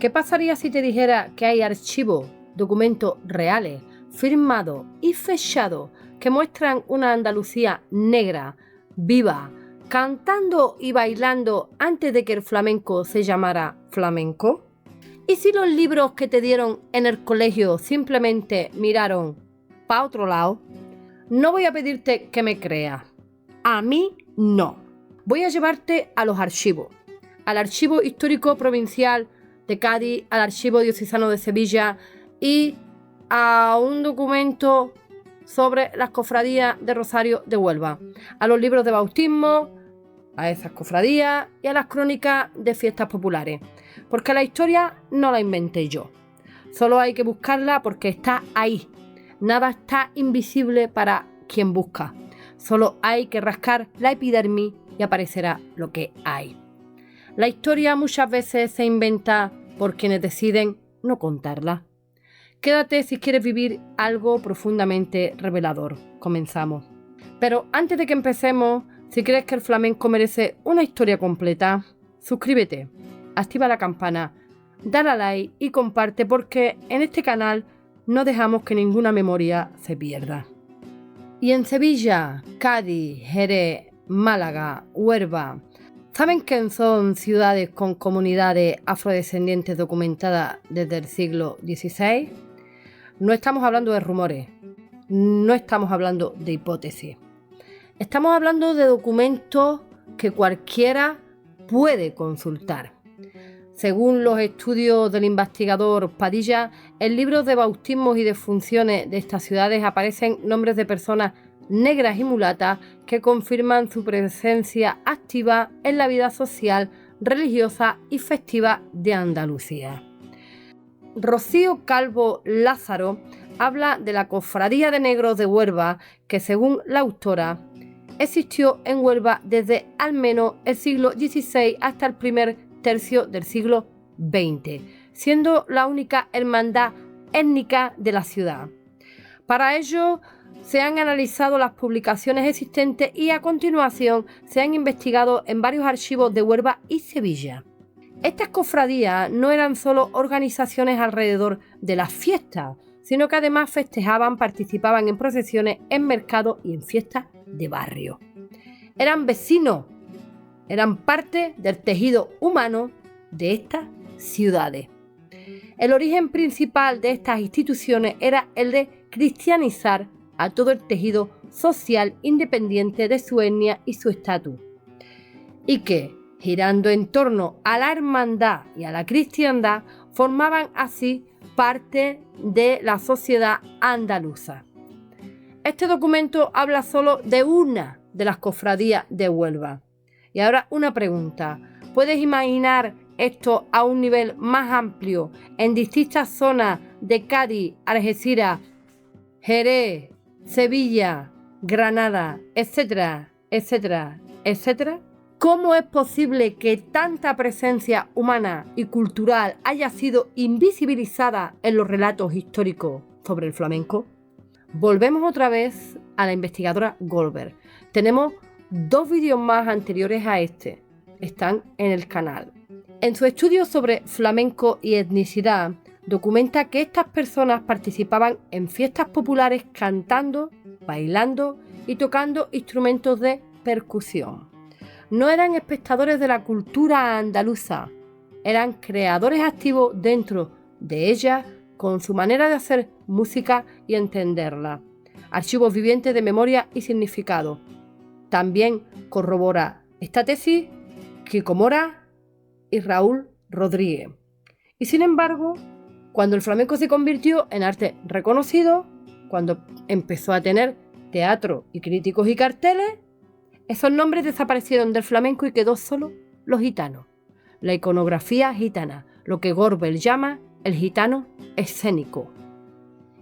¿Qué pasaría si te dijera que hay archivos, documentos reales, firmados y fechados que muestran una Andalucía negra, viva, cantando y bailando antes de que el flamenco se llamara flamenco? ¿Y si los libros que te dieron en el colegio simplemente miraron para otro lado? No voy a pedirte que me creas. A mí no. Voy a llevarte a los archivos. Al Archivo Histórico Provincial de Cádiz, al Archivo Diocesano de Sevilla y a un documento sobre las cofradías de Rosario de Huelva, a los libros de bautismo, a esas cofradías y a las crónicas de fiestas populares. Porque la historia no la inventé yo. Solo hay que buscarla porque está ahí. Nada está invisible para quien busca. Solo hay que rascar la epidermis y aparecerá lo que hay. La historia muchas veces se inventa por quienes deciden no contarla. Quédate si quieres vivir algo profundamente revelador. Comenzamos. Pero antes de que empecemos, si crees que el flamenco merece una historia completa, suscríbete, activa la campana, dale a like y comparte porque en este canal no dejamos que ninguna memoria se pierda. Y en Sevilla, Cádiz, Jerez, Málaga, Huelva, ¿saben que son ciudades con comunidades afrodescendientes documentadas desde el siglo XVI? No estamos hablando de rumores, no estamos hablando de hipótesis. Estamos hablando de documentos que cualquiera puede consultar. Según los estudios del investigador Padilla, en libros de bautismos y de funciones de estas ciudades aparecen nombres de personas negras y mulatas que confirman su presencia activa en la vida social, religiosa y festiva de Andalucía. Rocío Calvo Lázaro habla de la Cofradía de Negros de Huelva, que según la autora, existió en Huelva desde al menos el siglo XVI hasta el primer tercio del siglo XX, siendo la única hermandad étnica de la ciudad. Para ello, se han analizado las publicaciones existentes y a continuación se han investigado en varios archivos de Huelva y Sevilla. Estas cofradías no eran solo organizaciones alrededor de las fiestas, sino que además festejaban, participaban en procesiones, en mercados y en fiestas de barrio. Eran vecinos, eran parte del tejido humano de estas ciudades. El origen principal de estas instituciones era el de cristianizar a todo el tejido social independiente de su etnia y su estatus, y que, girando en torno a la hermandad y a la cristiandad, formaban así parte de la sociedad andaluza. Este documento habla solo de una de las cofradías de Huelva. Y ahora una pregunta, ¿puedes imaginar esto a un nivel más amplio en distintas zonas de Cádiz, Algeciras, Jerez, Sevilla, Granada, etcétera, etcétera, etcétera? ¿Cómo es posible que tanta presencia humana y cultural haya sido invisibilizada en los relatos históricos sobre el flamenco? Volvemos otra vez a la investigadora Goldberg. Tenemos 2 vídeos más anteriores a este. Están en el canal. En su estudio sobre flamenco y etnicidad, documenta que estas personas participaban en fiestas populares cantando, bailando y tocando instrumentos de percusión. No eran espectadores de la cultura andaluza, eran creadores activos dentro de ella con su manera de hacer música y entenderla. Archivos vivientes de memoria y significado. También corrobora esta tesis Kiko Mora y Raúl Rodríguez. Y sin embargo, cuando el flamenco se convirtió en arte reconocido, cuando empezó a tener teatro y críticos y carteles, esos nombres desaparecieron del flamenco y quedó solo los gitanos. La iconografía gitana, lo que Goldberg llama el gitano escénico.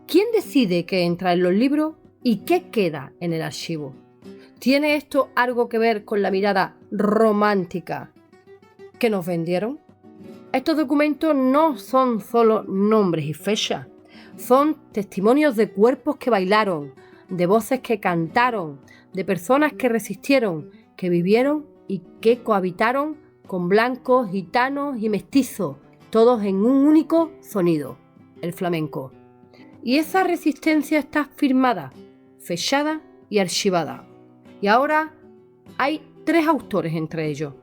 ¿Quién decide qué entra en los libros y qué queda en el archivo? ¿Tiene esto algo que ver con la mirada romántica que nos vendieron? Estos documentos no son solo nombres y fechas, son testimonios de cuerpos que bailaron, de voces que cantaron, de personas que resistieron, que vivieron y que cohabitaron con blancos, gitanos y mestizos, todos en un único sonido, el flamenco. Y esa resistencia está firmada, fechada y archivada. Y ahora hay 3 autores entre ellos: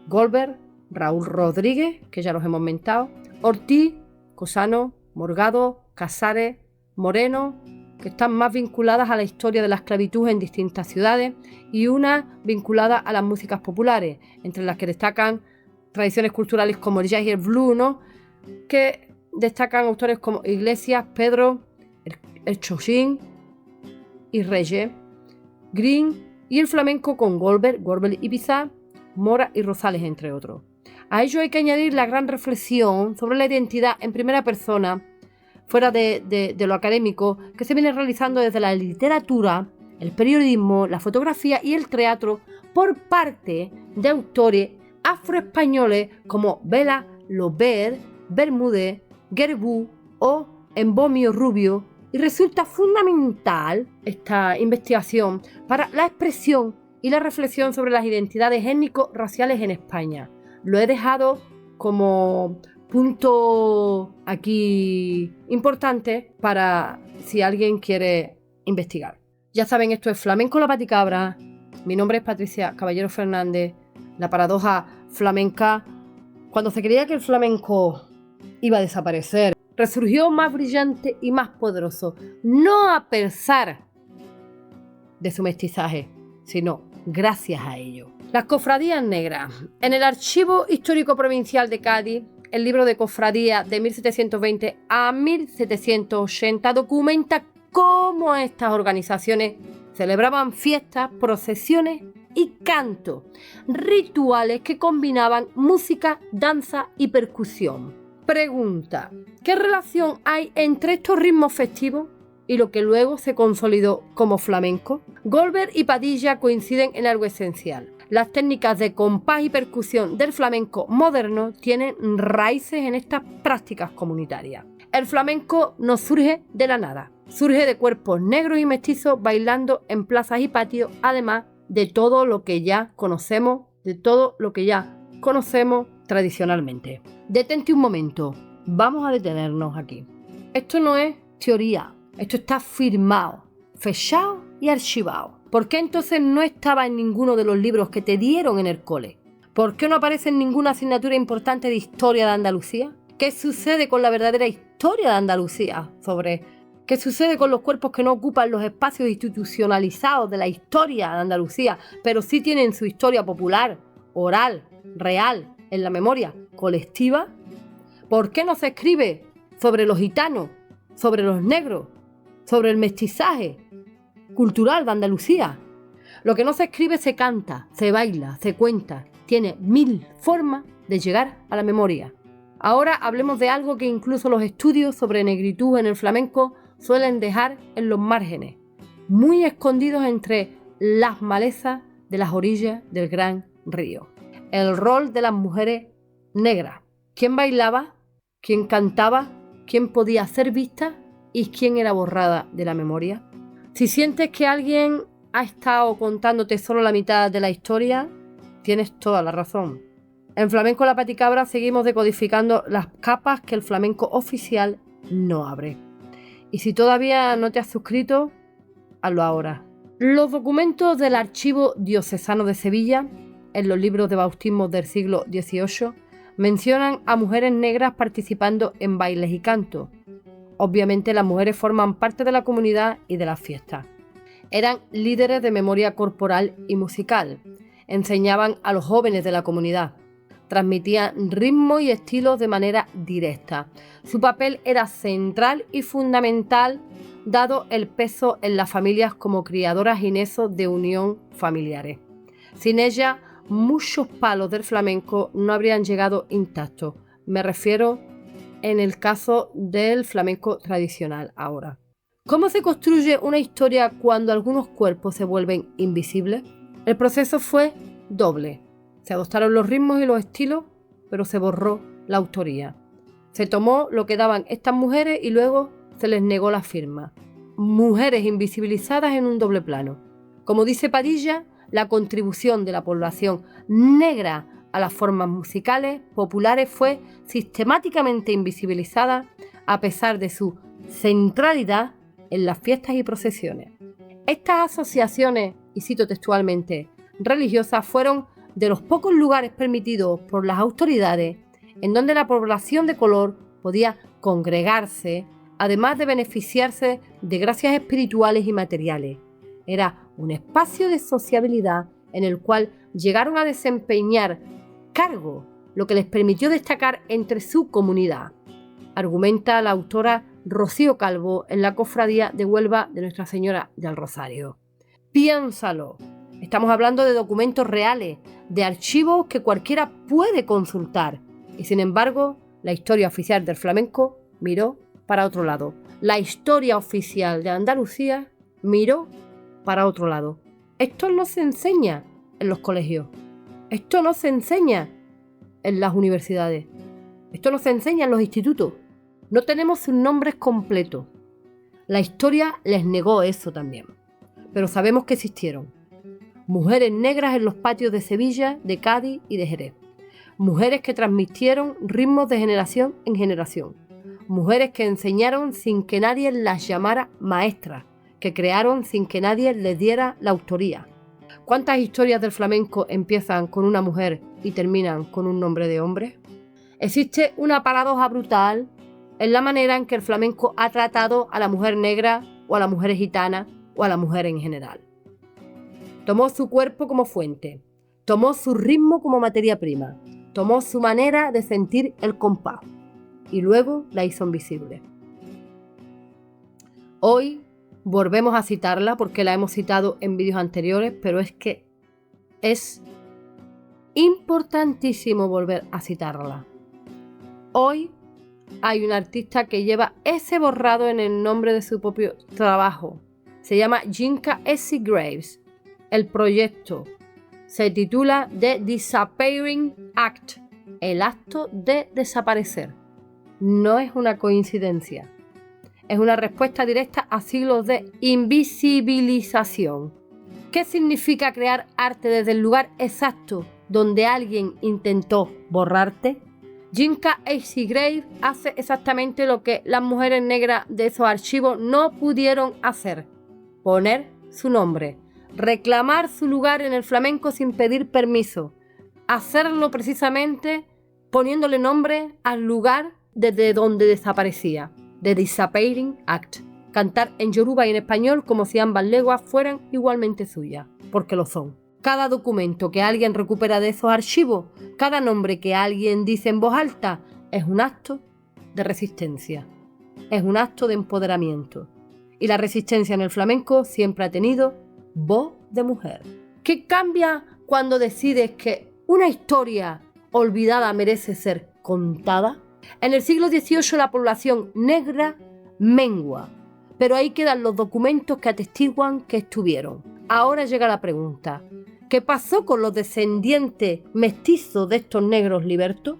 Goldberg, Raúl Rodríguez, que ya los hemos mentado, Ortiz, Cosano, Morgado, Casares, Moreno, que están más vinculadas a la historia de la esclavitud en distintas ciudades, y una vinculada a las músicas populares, entre las que destacan tradiciones culturales como el jazz y el blues, ¿no? Que destacan autores como Iglesias, Pedro, el Chochín y Reyes, Green, y el flamenco con Goldberg y Pizarro, Mora y Rosales, entre otros. A ello hay que añadir la gran reflexión sobre la identidad en primera persona, fuera de lo académico, que se viene realizando desde la literatura, el periodismo, la fotografía y el teatro por parte de autores afroespañoles como Vela, Lober, Bermúdez, Guerbú o Embomio Rubio, y resulta fundamental esta investigación para la expresión y la reflexión sobre las identidades étnico-raciales en España. Lo he dejado como punto aquí importante para si alguien quiere investigar. Ya saben, esto es Flamenco la Paticabra. Mi nombre es Patricia Caballero Fernández. La paradoja flamenca: cuando se creía que el flamenco iba a desaparecer, resurgió más brillante y más poderoso, no a pesar de su mestizaje, sino gracias a ello. Las cofradías negras. En el Archivo Histórico Provincial de Cádiz, el libro de cofradías de 1720 a 1780 documenta cómo estas organizaciones celebraban fiestas, procesiones y canto, rituales que combinaban música, danza y percusión. Pregunta: ¿qué relación hay entre estos ritmos festivos y lo que luego se consolidó como flamenco? Goldberg y Padilla coinciden en algo esencial. Las técnicas de compás y percusión del flamenco moderno tienen raíces en estas prácticas comunitarias. El flamenco no surge de la nada, surge de cuerpos negros y mestizos bailando en plazas y patios, además de todo lo que ya conocemos, tradicionalmente. Detente un momento, vamos a detenernos aquí. Esto no es teoría, esto está firmado, fechado y archivado. ¿Por qué entonces no estaba en ninguno de los libros que te dieron en el cole? ¿Por qué no aparece en ninguna asignatura importante de historia de Andalucía? ¿Qué sucede con la verdadera historia de Andalucía? ¿Qué sucede con los cuerpos que no ocupan los espacios institucionalizados de la historia de Andalucía, pero sí tienen su historia popular, oral, real, en la memoria colectiva? ¿Por qué no se escribe sobre los gitanos, sobre los negros, sobre el mestizaje cultural de Andalucía? Lo que no se escribe se canta, se baila, se cuenta. Tiene 1000 formas de llegar a la memoria. Ahora hablemos de algo que incluso los estudios sobre negritud en el flamenco suelen dejar en los márgenes, muy escondidos entre las malezas de las orillas del gran río. El rol de las mujeres negras. ¿Quién bailaba? ¿Quién cantaba? ¿Quién podía ser vista? ¿Y quién era borrada de la memoria? Si sientes que alguien ha estado contándote solo la mitad de la historia, tienes toda la razón. En Flamenco la Paticabra seguimos decodificando las capas que el flamenco oficial no abre. Y si todavía no te has suscrito, hazlo ahora. Los documentos del Archivo Diocesano de Sevilla, en los libros de bautismo del siglo XVIII, mencionan a mujeres negras participando en bailes y cantos. Obviamente las mujeres forman parte de la comunidad y de las fiestas. Eran líderes de memoria corporal y musical. Enseñaban a los jóvenes de la comunidad. Transmitían ritmos y estilos de manera directa. Su papel era central y fundamental, dado el peso en las familias como criadoras y nexos de unión familiares. Sin ella, muchos palos del flamenco no habrían llegado intactos. Me refiero en el caso del flamenco tradicional ahora. ¿Cómo se construye una historia cuando algunos cuerpos se vuelven invisibles? El proceso fue doble. Se adoptaron los ritmos y los estilos, pero se borró la autoría. Se tomó lo que daban estas mujeres y luego se les negó la firma. Mujeres invisibilizadas en un doble plano. Como dice Padilla, la contribución de la población negra a las formas musicales populares fue sistemáticamente invisibilizada a pesar de su centralidad en las fiestas y procesiones. Estas asociaciones, y cito textualmente, religiosas fueron de los pocos lugares permitidos por las autoridades en donde la población de color podía congregarse, además de beneficiarse de gracias espirituales y materiales. Era un espacio de sociabilidad en el cual llegaron a desempeñar cargos, lo que les permitió destacar entre su comunidad, argumenta la autora Rocío Calvo en la Cofradía de Huelva de Nuestra Señora del Rosario. Piénsalo. Estamos hablando de documentos reales, de archivos que cualquiera puede consultar. Y sin embargo, la historia oficial del flamenco miró para otro lado. La historia oficial de Andalucía miró para otro lado. Esto no se enseña en los colegios. Esto no se enseña en las universidades. Esto no se enseña en los institutos. No tenemos sus nombres completos. La historia les negó eso también. Pero sabemos que existieron. Mujeres negras en los patios de Sevilla, de Cádiz y de Jerez. Mujeres que transmitieron ritmos de generación en generación. Mujeres que enseñaron sin que nadie las llamara maestras, que crearon sin que nadie les diera la autoría. ¿Cuántas historias del flamenco empiezan con una mujer y terminan con un nombre de hombre? Existe una paradoja brutal en la manera en que el flamenco ha tratado a la mujer negra o a la mujer gitana o a la mujer en general. Tomó su cuerpo como fuente, tomó su ritmo como materia prima, tomó su manera de sentir el compás y luego la hizo invisible. Hoy volvemos a citarla porque la hemos citado en vídeos anteriores, pero es que es importantísimo volver a citarla. Hoy hay un artista que lleva ese borrado en el nombre de su propio trabajo. Se llama Yinka Essie Graves. El proyecto se titula The Disappearing Act, el acto de desaparecer. No es una coincidencia. Es una respuesta directa a siglos de invisibilización. ¿Qué significa crear arte desde el lugar exacto donde alguien intentó borrarte? Yinka Essie Graves hace exactamente lo que las mujeres negras de esos archivos no pudieron hacer: poner su nombre, reclamar su lugar en el flamenco sin pedir permiso, hacerlo precisamente poniéndole nombre al lugar desde donde desaparecía. The Disappearing Act. Cantar en yoruba y en español como si ambas lenguas fueran igualmente suyas, porque lo son. Cada documento que alguien recupera de esos archivos, cada nombre que alguien dice en voz alta, es un acto de resistencia, es un acto de empoderamiento. Y la resistencia en el flamenco siempre ha tenido voz de mujer. ¿Qué cambia cuando decides que una historia olvidada merece ser contada? En el siglo XVIII la población negra mengua, pero ahí quedan los documentos que atestiguan que estuvieron. Ahora llega la pregunta: ¿qué pasó con los descendientes mestizos de estos negros libertos?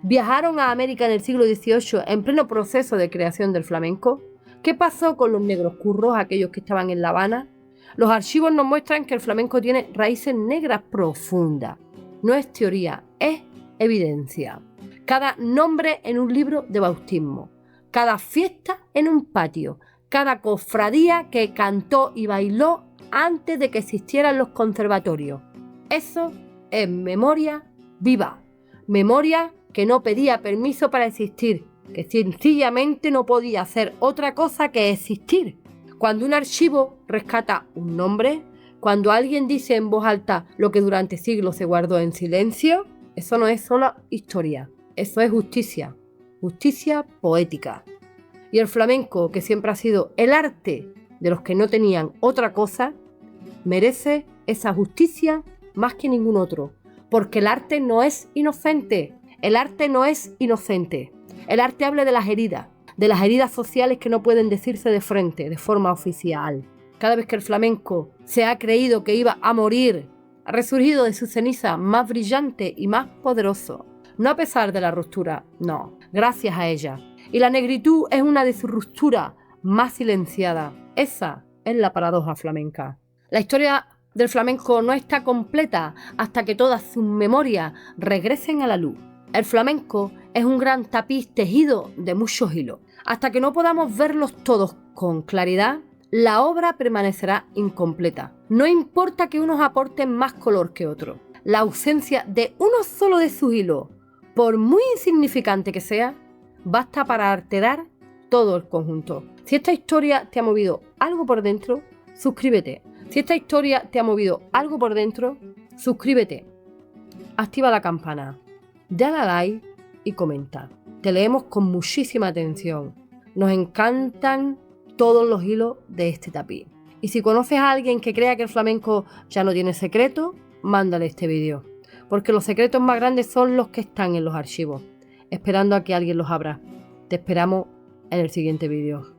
¿Viajaron a América en el siglo XVIII en pleno proceso de creación del flamenco? ¿Qué pasó con los negros curros, aquellos que estaban en La Habana? Los archivos nos muestran que el flamenco tiene raíces negras profundas. No es teoría, es evidencia. Cada nombre en un libro de bautismo, cada fiesta en un patio, cada cofradía que cantó y bailó antes de que existieran los conservatorios. Eso es memoria viva, memoria que no pedía permiso para existir, que sencillamente no podía hacer otra cosa que existir. Cuando un archivo rescata un nombre, cuando alguien dice en voz alta lo que durante siglos se guardó en silencio, eso no es solo historia, eso es justicia, justicia poética. Y el flamenco, que siempre ha sido el arte de los que no tenían otra cosa, merece esa justicia más que ningún otro, porque el arte no es inocente, el arte no es inocente. El arte habla de las heridas sociales que no pueden decirse de frente, de forma oficial. Cada vez que el flamenco se ha creído que iba a morir, ha resurgido de su ceniza más brillante y más poderoso. No a pesar de la ruptura, no, gracias a ella. Y la negritud es una de sus rupturas más silenciadas. Esa es la paradoja flamenca. La historia del flamenco no está completa hasta que todas sus memorias regresen a la luz. El flamenco es un gran tapiz tejido de muchos hilos. Hasta que no podamos verlos todos con claridad, la obra permanecerá incompleta. No importa que unos aporten más color que otros. La ausencia de uno solo de sus hilos, por muy insignificante que sea, basta para alterar todo el conjunto. Si esta historia te ha movido algo por dentro, suscríbete. Si esta historia te ha movido algo por dentro, suscríbete. Activa la campana, dale a like y comenta. Te leemos con muchísima atención. Nos encantan todos los hilos de este tapiz. Y si conoces a alguien que crea que el flamenco ya no tiene secreto, mándale este vídeo. Porque los secretos más grandes son los que están en los archivos, esperando a que alguien los abra. Te esperamos en el siguiente vídeo.